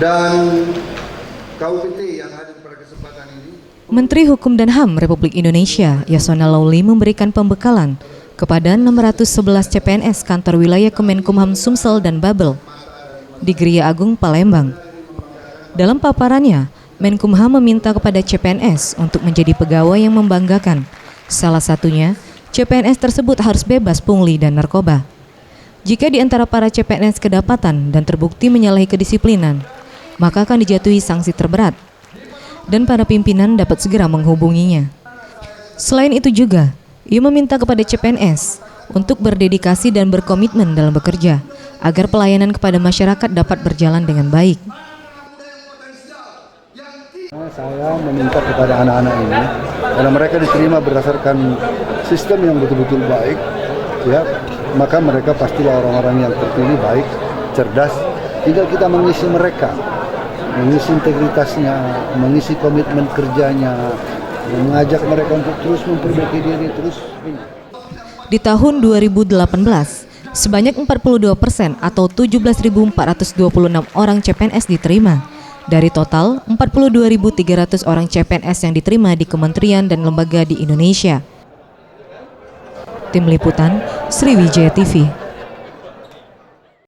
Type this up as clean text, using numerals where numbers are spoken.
dan KUPT yang hadir pada kesempatan ini. Menteri Hukum dan HAM Republik Indonesia, Yasona Lauli, memberikan pembekalan kepada 611 CPNS kantor wilayah Kemenkumham Sumsel dan Babel di Geria Agung, Palembang. Dalam paparannya, Menkumham meminta kepada CPNS untuk menjadi pegawai yang membanggakan. Salah satunya, CPNS tersebut harus bebas pungli dan narkoba. Jika di antara para CPNS kedapatan dan terbukti menyalahi kedisiplinan, maka akan dijatuhi sanksi terberat dan para pimpinan dapat segera menghubunginya. Selain itu juga, ia meminta kepada CPNS untuk berdedikasi dan berkomitmen dalam bekerja agar pelayanan kepada masyarakat dapat berjalan dengan baik. Saya meminta kepada anak-anak ini, karena mereka diterima berdasarkan sistem yang betul-betul baik, ya, maka mereka pastilah orang-orang yang terpilih baik, cerdas. Tinggal kita mengisi mereka, mengisi integritasnya, mengisi komitmen kerjanya, mengajak mereka untuk terus memperbaiki diri terus. Di tahun 2018, sebanyak 42% atau 17.426 orang CPNS diterima. Dari total 42.300 orang CPNS yang diterima di kementerian dan lembaga di Indonesia. Tim Liputan, Sriwijaya TV.